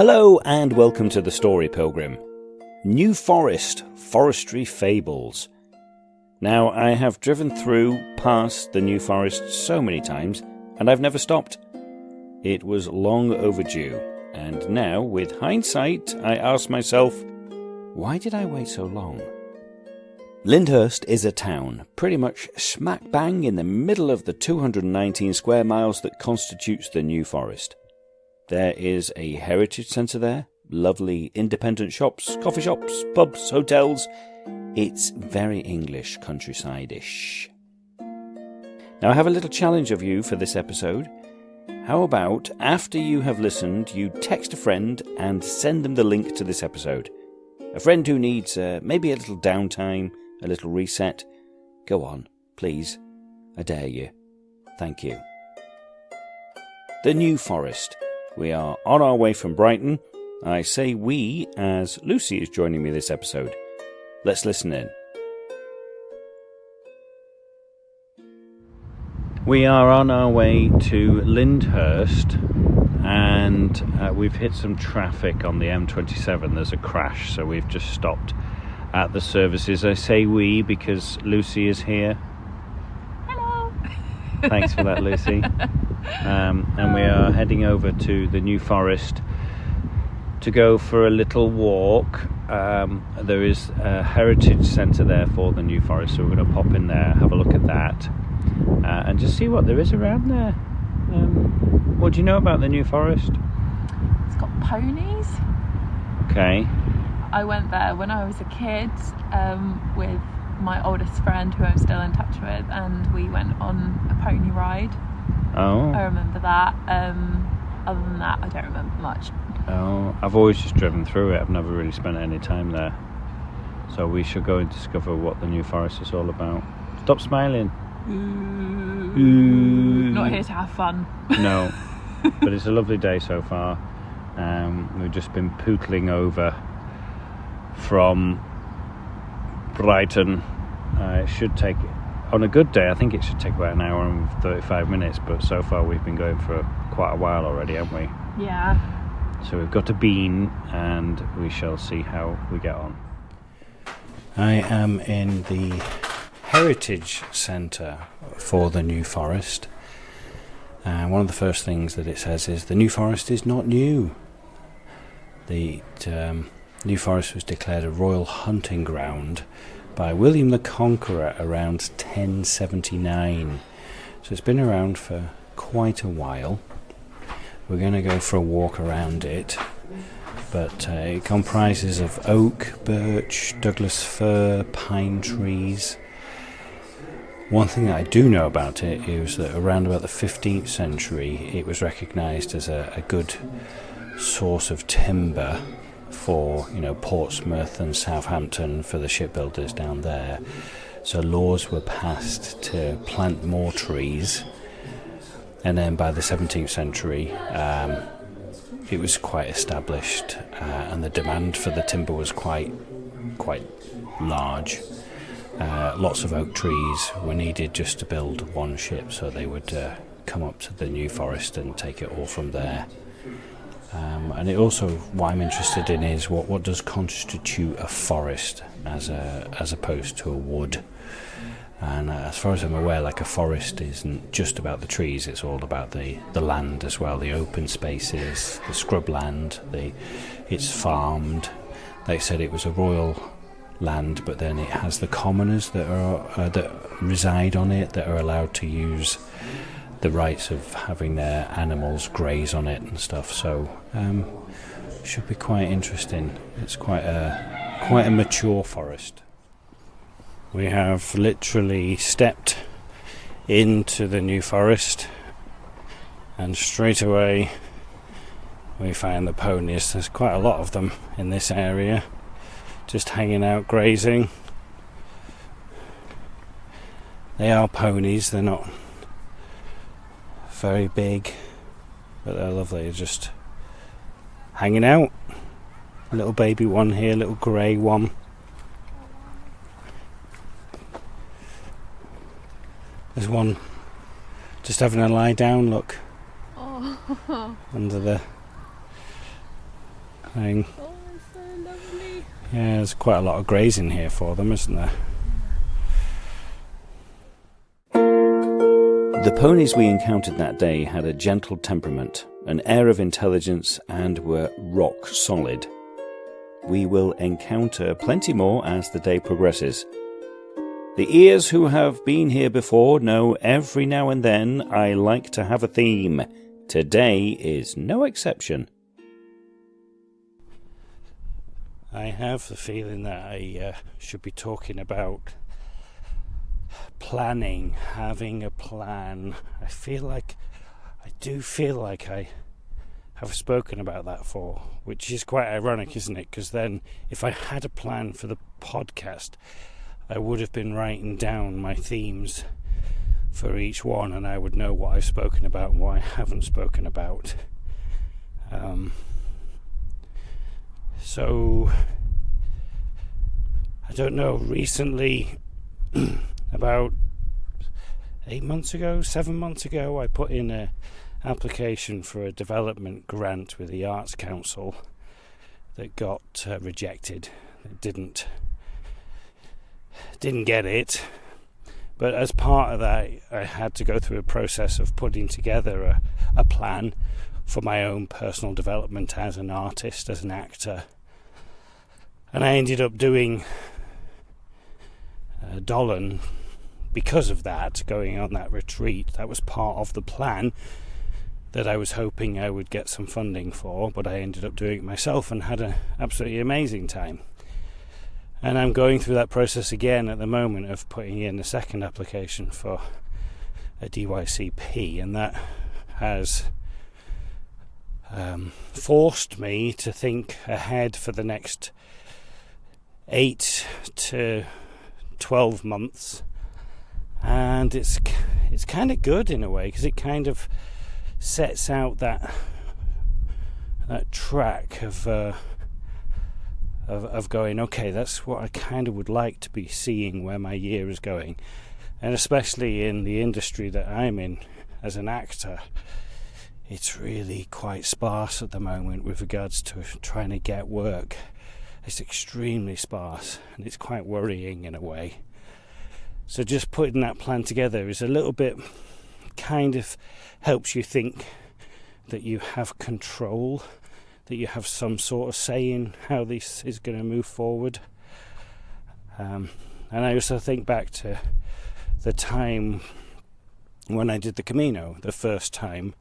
Hello and welcome to the Story Pilgrim. New Forest, Forestry Fables. Now, I have driven past the New Forest so many times, and I've never stopped. It was long overdue, and now, with hindsight, I ask myself, why did I wait so long? Lyndhurst is a town, pretty much smack bang in the middle of the 219 square miles that constitutes the New Forest. There is a heritage centre there, lovely independent shops, coffee shops, pubs, hotels. It's very English countryside-ish. Now I have a little challenge of you for this episode. How about, after you have listened, you text a friend and send them the link to this episode? A friend who needs maybe a little downtime, a little reset. Go on, please. I dare you. Thank you. The New Forest. We are on our way from Brighton. I say we as Lucy is joining me this episode. Let's listen in. We are on our way to Lyndhurst, and we've hit some traffic on the M27. There's a crash, so we've just stopped at the services. I say we because Lucy is here. Hello. Thanks for that, Lucy. And we are heading over to the New Forest to go for a little walk. There is a heritage centre there for the New Forest, so we're going to pop in there, have a look at that, and just see what there is around there. What do you know about the New Forest? It's got ponies. Okay. I went there when I was a kid with my oldest friend, who I'm still in touch with, and we went on a pony ride. Oh. I remember that. Other than that, I don't remember much. Oh, I've always just driven through it. I've never really spent any time there. So we should go and discover what the New Forest is all about. Stop smiling. Ooh. Not here to have fun. No, but it's a lovely day so far. We've just been pootling over from Brighton. It should take, on a good day, I think it should take about an hour and 35 minutes, but so far we've been going for quite a while already, haven't we? Yeah. So we've got a bean, and we shall see how we get on. I am in the Heritage Centre for the New Forest. One of the first things that it says is the New Forest is not new. The New Forest was declared a royal hunting ground by William the Conqueror around 1079. So it's been around for quite a while. We're going to go for a walk around it, but it comprises of oak, birch, Douglas fir, pine trees. One thing that I do know about it is that around about the 15th century it was recognised as a good source of timber for, Portsmouth and Southampton, for the shipbuilders down there. So laws were passed to plant more trees, and then by the 17th century it was quite established, and the demand for the timber was quite large. Lots of oak trees were needed just to build one ship, so they would come up to the New Forest and take it all from there. And it also, what I'm interested in is what does constitute a forest as opposed to a wood. And as far as I'm aware, like, a forest isn't just about the trees, it's all about the land as well, the open spaces, the scrub land, it's farmed. They said it was a royal land, but then it has the commoners that reside on it, that are allowed to use the rights of having their animals graze on it and stuff. So should be quite interesting. It's quite a mature forest. We have literally stepped into the New Forest, and straight away we find the ponies. There's quite a lot of them in this area, just hanging out grazing. They are ponies, they're not very big, but they're lovely. They're just hanging out. A little baby one here, little grey one. There's one just having a lie down, look. Oh. Under the thing. Oh, it's so lovely. Yeah, there's quite a lot of grazing here for them, isn't there? The ponies we encountered that day had a gentle temperament, an air of intelligence, and were rock solid. We will encounter plenty more as the day progresses. The ears who have been here before know every now and then I like to have a theme. Today is no exception. I have the feeling that I should be talking about planning, having a plan. I do feel like I have spoken about that before, which is quite ironic, isn't it? Because then if I had a plan for the podcast, I would have been writing down my themes for each one, and I would know what I've spoken about and what I haven't spoken about. So I don't know, recently about 7 months ago, I put in an application for a development grant with the Arts Council that got rejected. It didn't get it, but as part of that I had to go through a process of putting together a plan for my own personal development as an artist, as an actor, and I ended up doing Dolan because of that, going on that retreat. That was part of the plan that I was hoping I would get some funding for, but I ended up doing it myself and had an absolutely amazing time. And I'm going through that process again at the moment of putting in a second application for a DYCP, and that has forced me to think ahead for the next 8 to 12 months, and it's kind of good in a way, because it kind of sets out that track of going, okay, that's what I kind of would like to be seeing where my year is going. And especially in the industry that I'm in as an actor, it's really quite sparse at the moment with regards to trying to get work. It's extremely sparse, and it's quite worrying in a way. So just putting that plan together is a little bit, kind of helps you think that you have control, that you have some sort of say in how this is going to move forward. And I also think back to the time when I did the Camino the first time.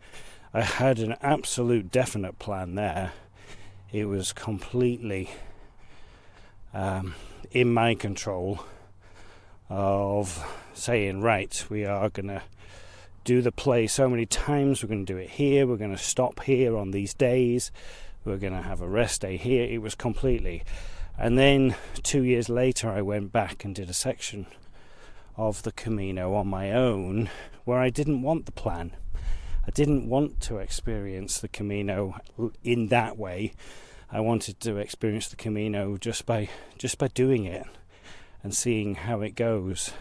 I had an absolute definite plan there. It was completely in my control of saying, right, we are going to do the play so many times, we're going to do it here, we're going to stop here on these days, we're going to have a rest day here. It was completely. And then 2 years later I went back and did a section of the Camino on my own where I didn't want the plan. I didn't want to experience the Camino in that way. I wanted to experience the Camino just by doing it and seeing how it goes.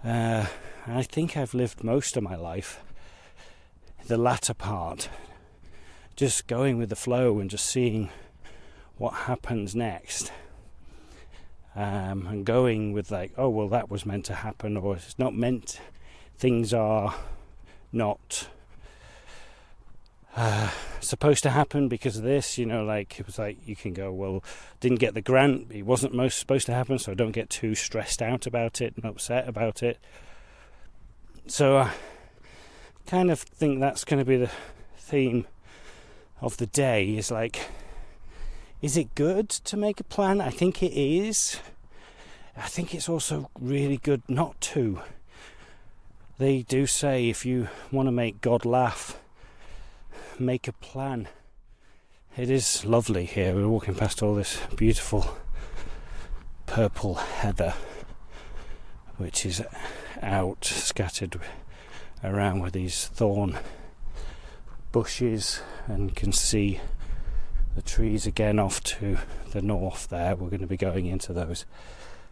I think I've lived most of my life, the latter part, just going with the flow and just seeing what happens next. And going with like, oh, well, that was meant to happen, or it's not meant. Things are not supposed to happen because of this, like it was like you can go, well, didn't get the grant, it wasn't most supposed to happen, so I don't get too stressed out about it and upset about it. So I kind of think that's going to be the theme of the day, is like, is it good to make a plan? I think it is. I think it's also really good not to. They do say if you want to make God laugh, make a plan. It is lovely here. We're walking past all this beautiful purple heather, which is out scattered around with these thorn bushes, and you can see the trees again off to the north there. We're going to be going into those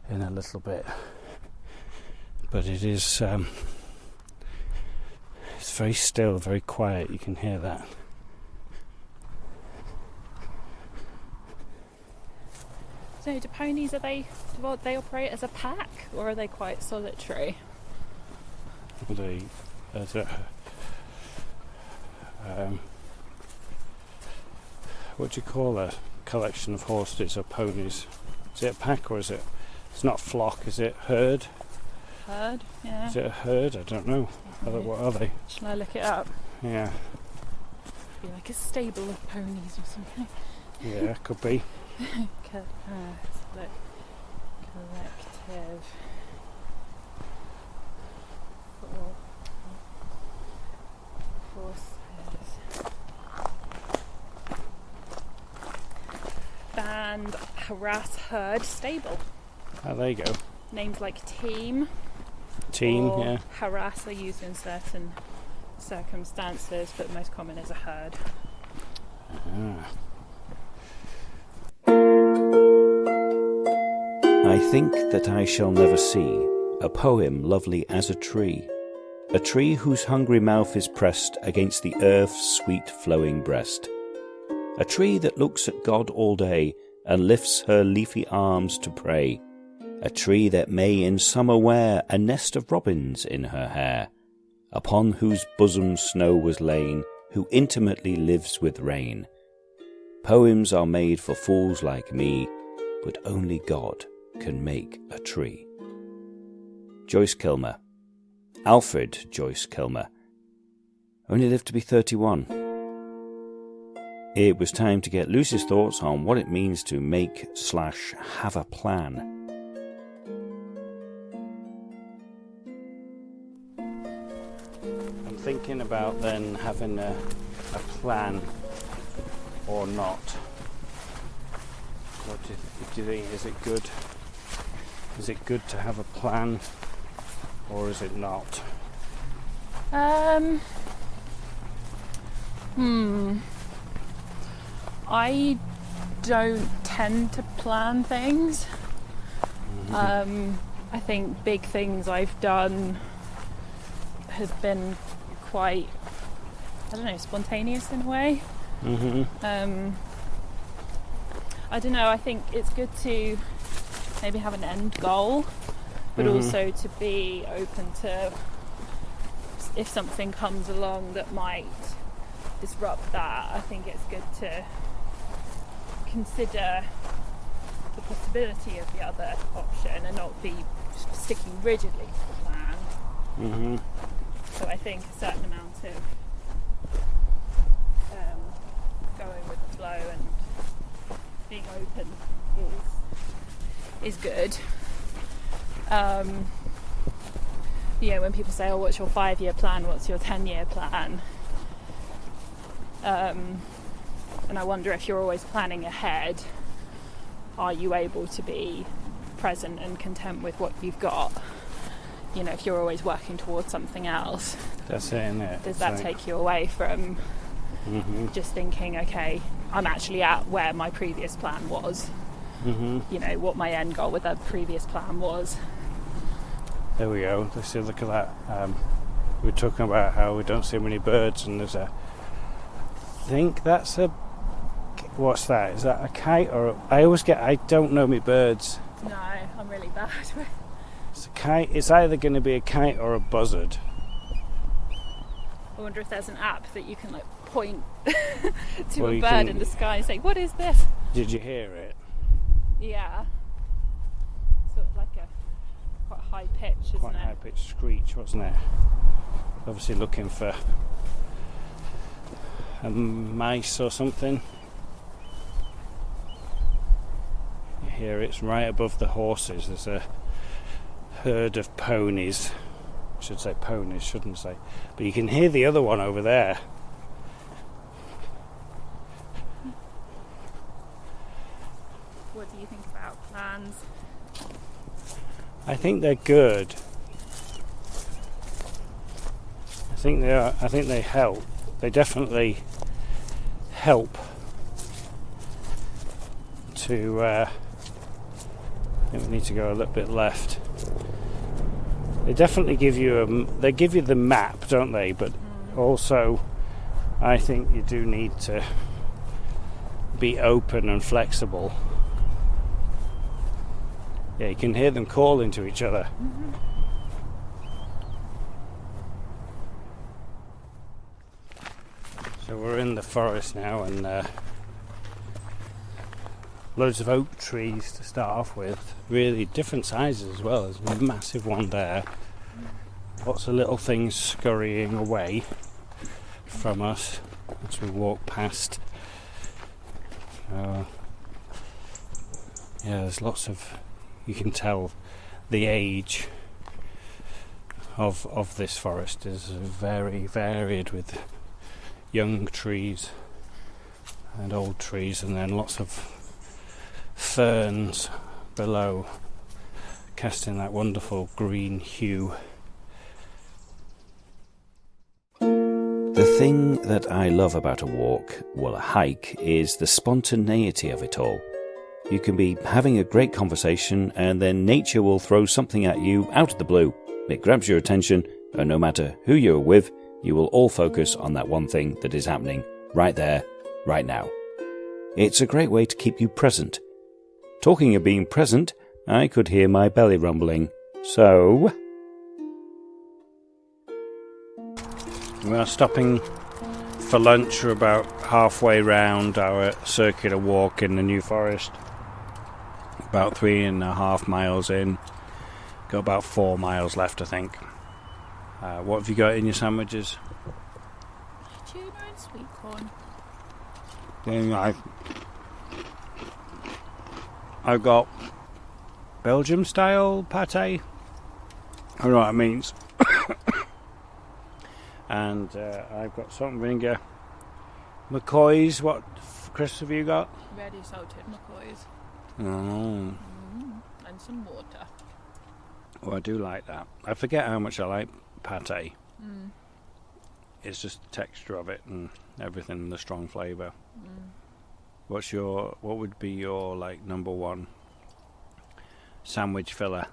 in a little bit, but it is it's very still, very quiet. You can hear that. So do ponies, they operate as a pack, or are they quite solitary? They, as a, what do you call a collection of horses or ponies? Is it a pack or is it? It's not flock. Is it herd? Herd, yeah. Is it a herd? I don't know. What are they? Shall I look it up? Yeah. Be like a stable of ponies or something. Yeah, could be. Let's look. Collective. Horses. Band, harass, herd, stable. Oh, there you go. Names like team. Team, or yeah. harass are used in certain circumstances, but most common is a herd. I think that I shall never see a poem lovely as a tree whose hungry mouth is pressed against the earth's sweet flowing breast, a tree that looks at God all day and lifts her leafy arms to pray, a tree that may in summer wear a nest of robins in her hair, upon whose bosom snow was lain, who intimately lives with rain. Poems are made for fools like me, but only God can make a tree. Joyce Kilmer. Alfred Joyce Kilmer. Only lived to be 31. It was time to get Lucy's thoughts on what it means to make/have a plan. I'm thinking about then having a plan or not. What do you think? Is it good? Is it good to have a plan, or is it not? I don't tend to plan things. I think big things I've done have been quite, I don't know, spontaneous in a way. I don't know, I think it's good to maybe have an end goal, but also to be open to, if something comes along that might disrupt that, I think it's good to consider the possibility of the other option and not be sticking rigidly to the plan. So I think a certain amount of going with the flow and being open is good. When people say, oh, what's your 5-year plan, what's your 10-year plan, and I wonder if you're always planning ahead, are you able to be present and content with what you've got? If you're always working towards something else, that's it, isn't it? Does that take you away from just thinking, okay, I'm actually at where my previous plan was? What my end goal with that previous plan was. There we go. Let's look at that. We were talking about how we don't see many birds, and there's I think that's what's that? Is that a kite or I don't know my birds. No, I'm really bad with. It's a kite. It's either going to be a kite or a buzzard. I wonder if there's an app that you can point to a bird in the sky and say, what is this? Did you hear it? Yeah. Sort of like a quite high pitch, isn't it? Quite high pitched screech, wasn't it? Obviously looking for a mice or something. You hear it's right above the horses. There's a herd of ponies. I should say ponies, shouldn't say. But you can hear the other one over there. What do you think about plans? I think they're good. I think they are. I think they help. They definitely help to. I think we need to go a little bit left. They definitely give you they give you the map, don't they? But also, I think you do need to be open and flexible. Yeah, you can hear them calling to each other. Mm-hmm. So we're in the forest now, and loads of oak trees to start off with. Really different sizes as well. There's a massive one there. Lots of little things scurrying away from us as we walk past. Yeah, there's lots of... You can tell the age of this forest is very varied, with young trees and old trees, and then lots of ferns below, casting that wonderful green hue. The thing that I love about a walk, well, a hike, is the spontaneity of it all. You can be having a great conversation, and then nature will throw something at you out of the blue. It grabs your attention, and no matter who you're with, you will all focus on that one thing that is happening right there, right now. It's a great way to keep you present. Talking of being present, I could hear my belly rumbling. So... we are stopping for lunch. We're about halfway round our circular walk in the New Forest. About 3.5 miles in. Got about 4 miles left, I think. What have you got in your sandwiches? Tuna and sweet corn. Yeah, I've got Belgium style pate. I don't know what it means. And I've got salt and vinegar. McCoy's. What, Chris, have you got? Ready salted McCoys. Oh. And some water. Oh, I do like that. I forget how much I like pate. It's just the texture of it and everything, and the strong flavour. What would be your like number one sandwich filler?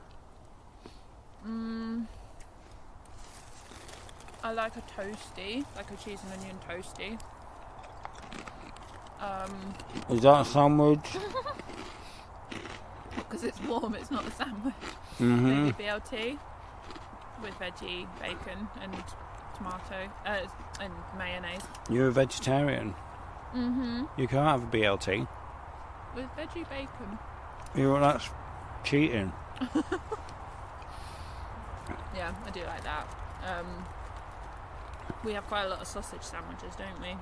I like a toasty, like a cheese and onion toasty. Is that a sandwich? Because it's warm, it's not a sandwich. Mm-hmm. Maybe BLT with veggie, bacon and tomato and mayonnaise. You're a vegetarian. Mm-hmm. You can't have a BLT. With veggie bacon. That's cheating. Yeah, I do like that. We have quite a lot of sausage sandwiches, don't we?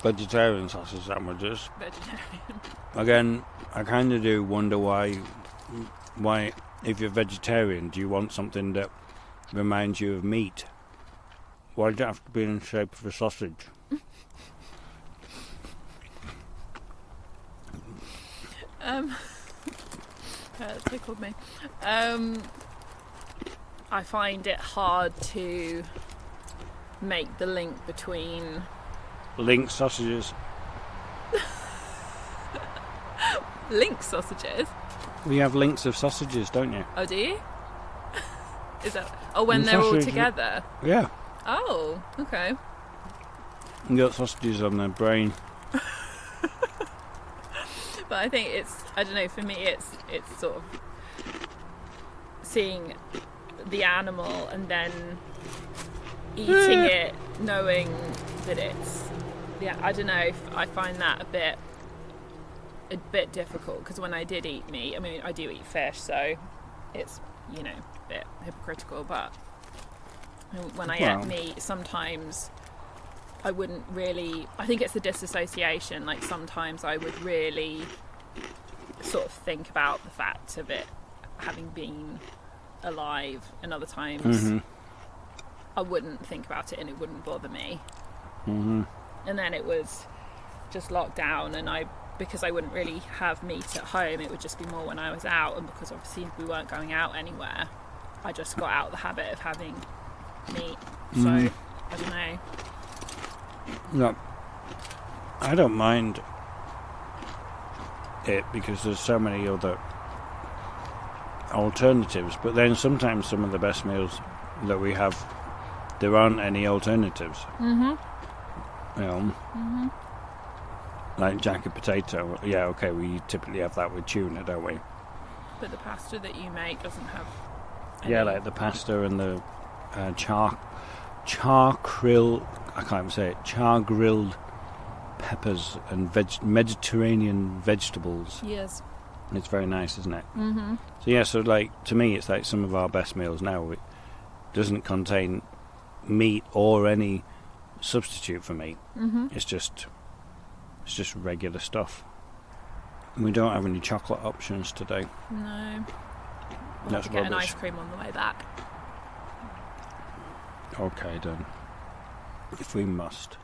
Vegetarian sausage sandwiches. Vegetarian. Again, I kind of do wonder why, if you're vegetarian, do you want something that reminds you of meat? Why does it have to be in the shape of a sausage? That tickled me. I find it hard to make the link between... Link sausages. Link sausages? We have links of sausages, don't you? Oh, do you? Is that... Oh, when And they're all sausage- together? Yeah. Oh, okay. You got sausages on their brain. But I think it's... I don't know, for me it's sort of seeing the animal and then eating it, knowing that it's... Yeah, I don't know, I find that a bit difficult, because when I did eat meat, I mean, I do eat fish, so it's, a bit hypocritical, but when I ate meat, sometimes I wouldn't really... I think it's the disassociation, like sometimes I would really sort of think about the fact of it having been alive, and other times I wouldn't think about it and it wouldn't bother me. And then it was just locked down, and because I wouldn't really have meat at home, it would just be more when I was out, and because obviously we weren't going out anywhere, I just got out the habit of having meat. So I don't know. No, I don't mind it because there's so many other alternatives, but then sometimes some of the best meals that we have, there aren't any alternatives. Like jacket potato. Yeah, okay, we typically have that with tuna, don't we? But the pasta that you make doesn't have Yeah, like the pasta and the char-grilled, I can't even say it, char-grilled peppers and Mediterranean vegetables. Yes. It's very nice, isn't it? Mm-hmm. So yeah, so like to me, it's like some of our best meals now. It doesn't contain meat or any substitute for meat. Mm-hmm. It's just regular stuff. And we don't have any chocolate options today. No. We'll That's have to get rubbish. an ice cream on the way back. Okay, then. If we must.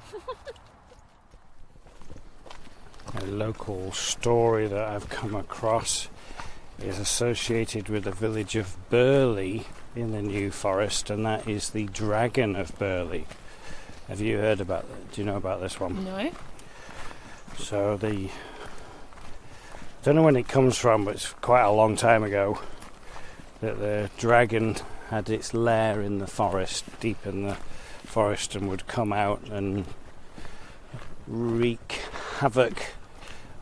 A local story that I've come across is associated with the village of Burley in the New Forest, and that is the Dragon of Burley. Have you heard about that? Do you know about this one? No. So I don't know when it comes from, but it's quite a long time ago that the dragon had its lair in the forest, deep in the forest, and would come out and wreak havoc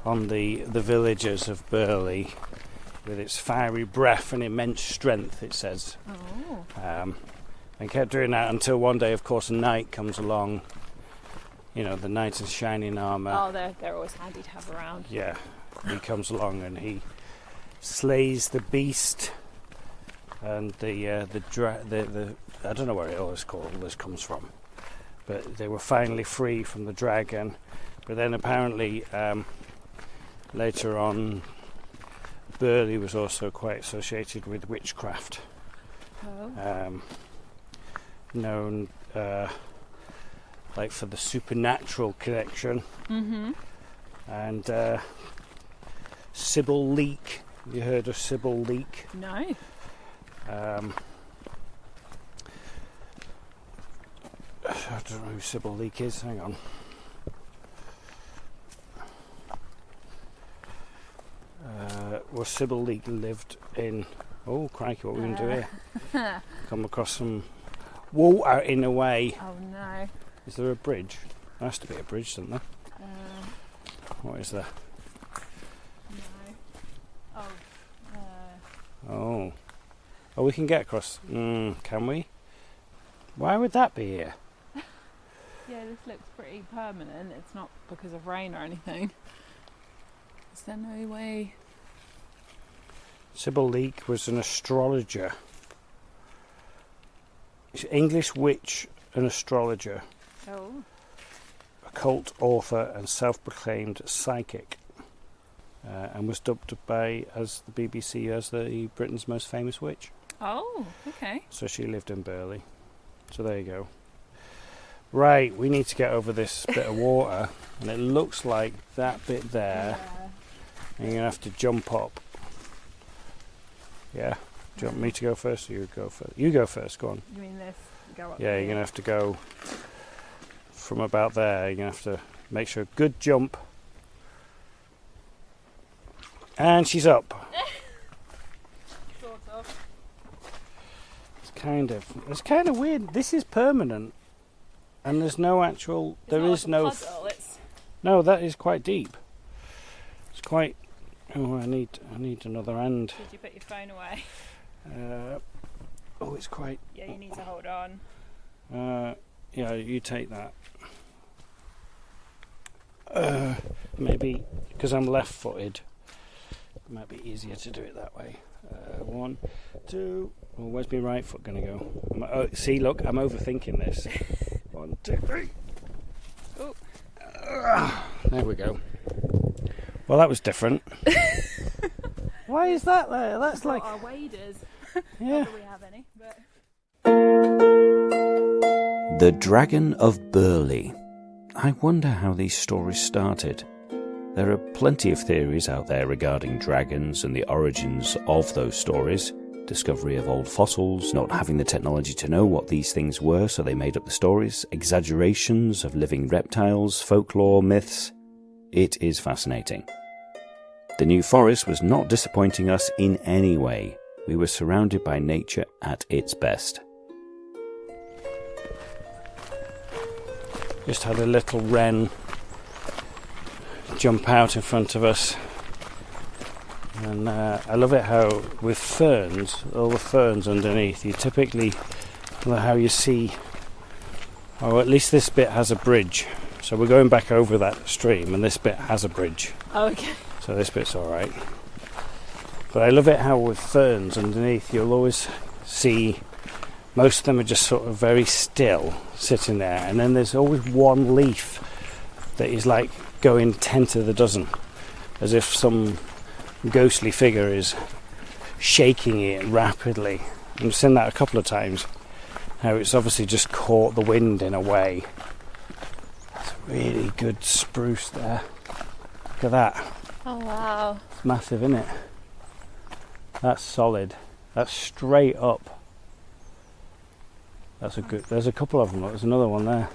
on the villagers of Burley with its fiery breath and immense strength, it says. Oh. And kept doing that until one day, of course, a knight comes along. You know, the knight in shining armour. Oh, they're always handy to have around. Yeah, he comes along and he slays the beast, and the I don't know where it always called this comes from, but they were finally free from the dragon. But then apparently later on, Burley was also quite associated with witchcraft. Oh. Known like for the supernatural connection. Mm-hmm. And Sybil Leek. Have you heard of Sybil Leek? No. I don't know who Sybil Leek is. Hang on. Well, Sybil Leek lived in... Oh, crikey, what are we going to do here? Come across some water in a way. Oh, no. Is there a bridge? There has to be a bridge, isn't there? What is there? No. Oh. Oh, we can get across. Can we? Why would that be here? Yeah, this looks pretty permanent. It's not because of rain or anything. Is there no way? Sybil Leek was an astrologer. She's an English witch and astrologer. Oh. Occult author and self-proclaimed psychic. And was dubbed by, as the BBC, as the Britain's most famous witch. Oh, okay. So she lived in Burley. So there you go. Right, we need to get over this bit of water, and it looks like that bit there. Yeah. And you're going to have to jump up. Yeah? Do you want me to go first, or you go first? You go first, go on. You mean this? Go up Yeah, here. you're going to have to go from about there. You're going to have to make sure, good jump. And she's up. Sort of. It's kind of weird. This is permanent. And there's no actual, It's there not is like a no, puzzle, it's... no, that is quite deep. It's quite, oh, I need another hand. Did you put your phone away? Oh, it's quite, Yeah, you need to hold on. yeah, you take that. Maybe, because I'm left-footed, it might be easier to do it that way. 1, 2, oh, where's my right foot going to go? See, look, I'm overthinking this. 1, 2, 3. Oh. There we go. Well, that was different. Why is that there? That's like... our waders. Yeah. Not that we have any, but... The Dragon of Burley. I wonder how these stories started. There are plenty of theories out there regarding dragons and the origins of those stories. Discovery of old fossils, not having the technology to know what these things were, so they made up the stories, exaggerations of living reptiles, folklore, myths. It is fascinating. The New Forest was not disappointing us in any way. We were surrounded by nature at its best. Just had a little wren jump out in front of us. And I love it how with ferns, all the ferns underneath, you typically, how you see, oh, at least this bit has a bridge. So we're going back over that stream and this bit has a bridge. Oh, okay. So this bit's alright. But I love it how with ferns underneath, you'll always see most of them are just sort of very still sitting there, and then there's always one leaf that is like going 10 to the dozen, as if some ghostly figure is shaking it rapidly. I've seen that a couple of times, how it's obviously just caught the wind in a way. It's really good spruce there. Look at that. Oh wow. It's massive, isn't it? That's solid. That's straight up. There's a couple of them. There's another one there.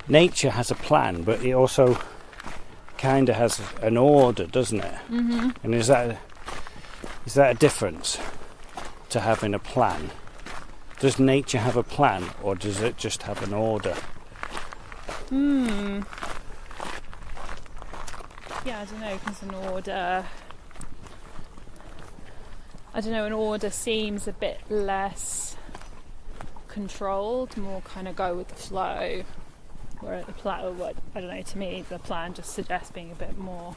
Nature has a plan, but it also kind of has an order, doesn't it? Mm-hmm. And is that a difference to having a plan? Does nature have a plan, or does it just have an order? Yeah, I don't know, because an order... an order seems a bit less controlled, more kind of go with the flow. Where the plan, I don't know, to me the plan just suggests being a bit more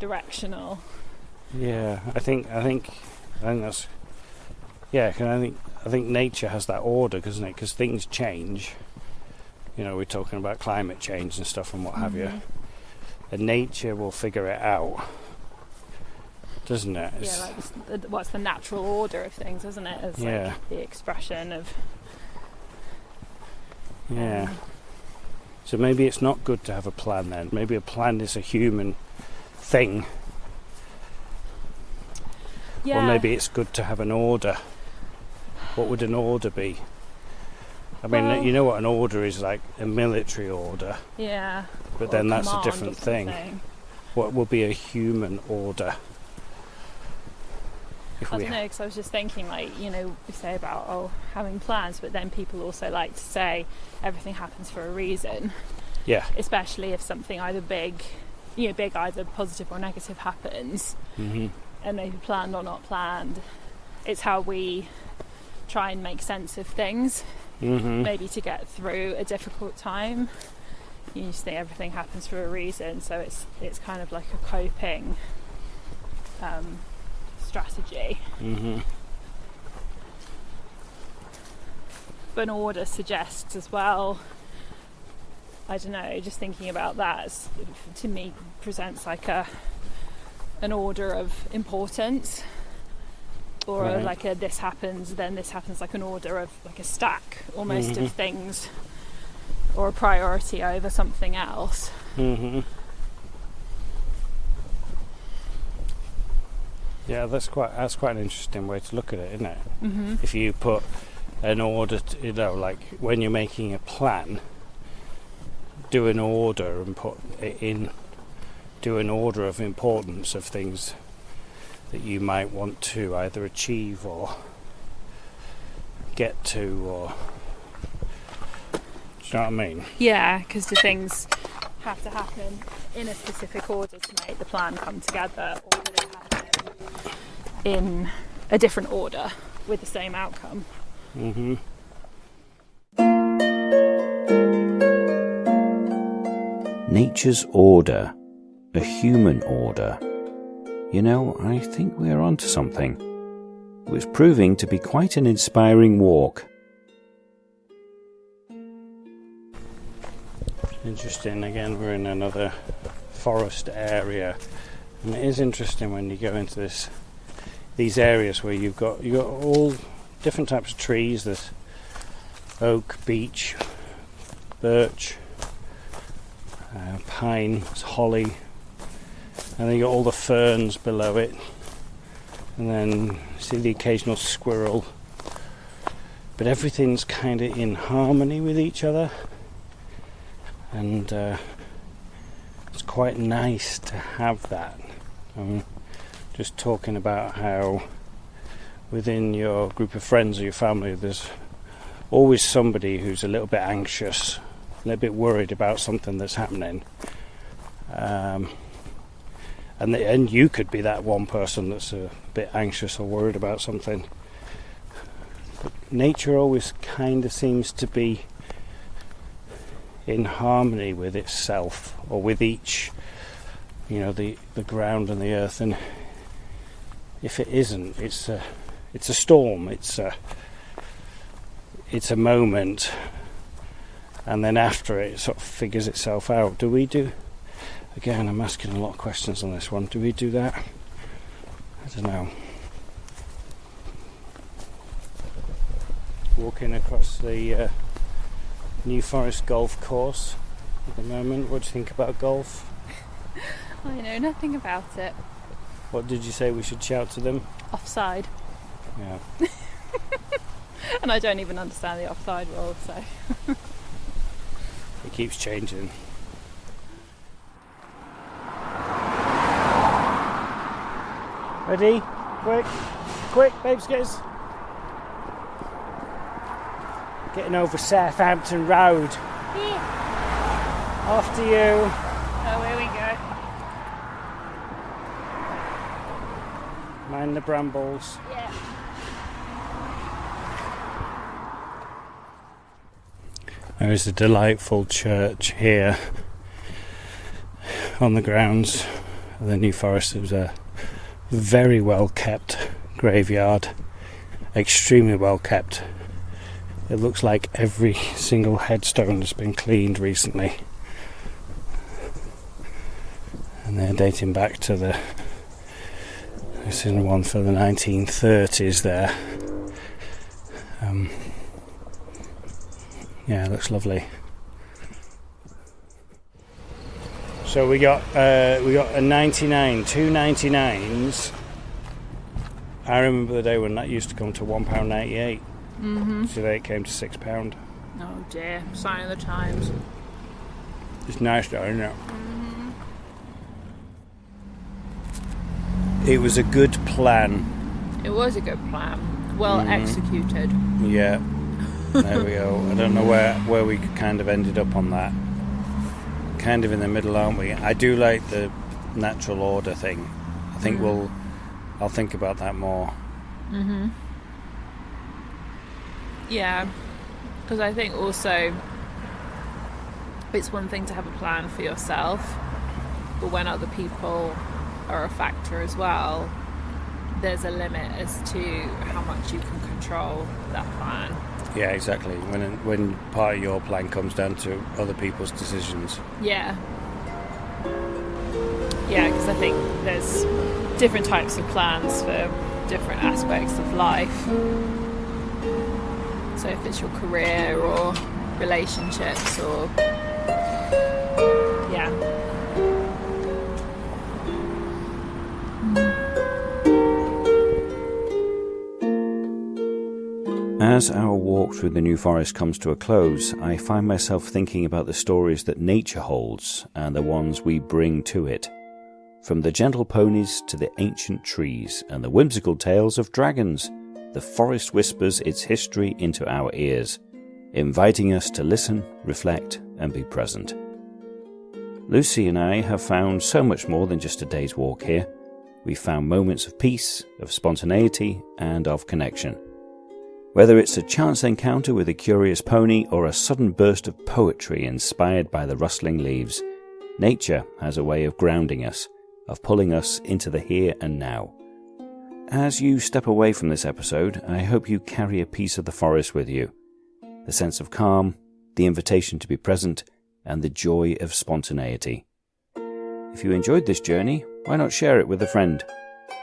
directional. Yeah, I think that's, yeah, I think nature has that order, doesn't it? Because things change. You know, we're talking about climate change and stuff and what have you. And nature will figure it out, doesn't it? Yeah, like what's the natural order of things, isn't it? As like the expression of. Yeah. So maybe it's not good to have a plan then. Maybe a plan is a human thing. Yeah. Or maybe it's good to have an order. What would an order be? I mean, you know what an order is, like a military order. Yeah. But then that's a different thing. What would be a human order? I don't know, because I was just thinking, like, you know, we say about having plans, but then people also like to say everything happens for a reason. Yeah. Especially if something either big, either positive or negative happens, and maybe planned or not planned. It's how we try and make sense of things, maybe to get through a difficult time. You just think everything happens for a reason, so it's kind of like a coping strategy. But an order suggests as well, I don't know, just thinking about that, to me presents like an order of importance, or like a this happens, then this happens, like an order of like a stack almost of things, or a priority over something else. Yeah, that's quite an interesting way to look at it, isn't it? If you put an order, like when you're making a plan, do an order and put it in, do an order of importance of things that you might want to either achieve or get to, or do you know what I mean? Yeah, because the things have to happen in a specific order to make the plan come together, or will it happen in a different order with the same outcome? Nature's order, a human order. You know, I think we're onto something. It was proving to be quite an inspiring walk. Interesting. Again, we're in another forest area, and it is interesting when you go into these areas where you've got all different types of trees. There's oak, beech, birch, pine, holly, and then you got all the ferns below it, and then see the occasional squirrel. But everything's kind of in harmony with each other, and it's quite nice to have that. Just talking about how within your group of friends or your family there's always somebody who's a little bit anxious, a little bit worried about something that's happening, And you could be that one person that's a bit anxious or worried about something. But nature always kind of seems to be in harmony with itself, or with each, the ground and the earth. And if it isn't, it's a storm. It's a moment, and then after it sort of figures itself out. Do we do? Again, I'm asking a lot of questions on this one. Do we do that? I don't know. Walking across the New Forest golf course at the moment. What do you think about golf? I know nothing about it. What did you say we should shout to them? Offside. Yeah. And I don't even understand the offside rule, so... It keeps changing. Ready? Quick, babeskins. Getting over Southampton Road. Yeah. After you. Oh, here we go. Mind the brambles. Yeah. There is a delightful church here on the grounds of the New Forest. It was a very well kept graveyard, extremely well kept. It looks like every single headstone has been cleaned recently, and they're dating back to this is one for the 1930s there. Yeah, it looks lovely. So we got a 99, two 99s. I remember the day when that used to come to £1.98. Mm-hmm. Today it came to £6. Oh dear, sign of the times. It's nice though, isn't it? Mm-hmm. It was a good plan. It was a good plan. Well executed. Yeah. There we go. I don't know where we kind of ended up on that. Kind of in the middle, aren't we? I do like the natural order thing. I think I'll think about that more. Mm-hmm. Yeah, because I think also it's one thing to have a plan for yourself, but when other people are a factor as well, there's a limit as to how much you can control that plan. Yeah, exactly. When part of your plan comes down to other people's decisions. Yeah. Yeah, because I think there's different types of plans for different aspects of life. So if it's your career or relationships or... Yeah. As our walk through the New Forest comes to a close, I find myself thinking about the stories that nature holds and the ones we bring to it. From the gentle ponies to the ancient trees and the whimsical tales of dragons, the forest whispers its history into our ears, inviting us to listen, reflect, and be present. Lucy and I have found so much more than just a day's walk here. We've found moments of peace, of spontaneity, and of connection. Whether it's a chance encounter with a curious pony or a sudden burst of poetry inspired by the rustling leaves, nature has a way of grounding us, of pulling us into the here and now. As you step away from this episode, I hope you carry a piece of the forest with you. The sense of calm, the invitation to be present, and the joy of spontaneity. If you enjoyed this journey, why not share it with a friend?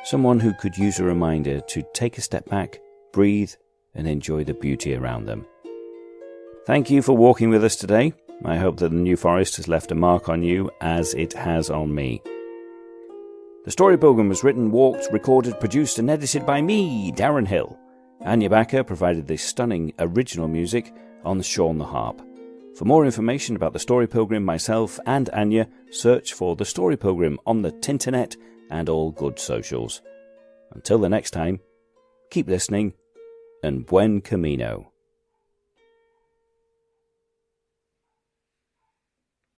Someone who could use a reminder to take a step back, breathe, and enjoy the beauty around them. Thank you for walking with us today. I hope that the New Forest has left a mark on you as it has on me. The story program was written, walked, recorded, produced and edited by me, Darren Hill. Anya Backer provided the stunning original music on Sean the Harp. For more information about the Story Pilgrim, myself and Anya, search for the Story Pilgrim on the Tinternet and all good socials. Until the next time, keep listening and buen camino.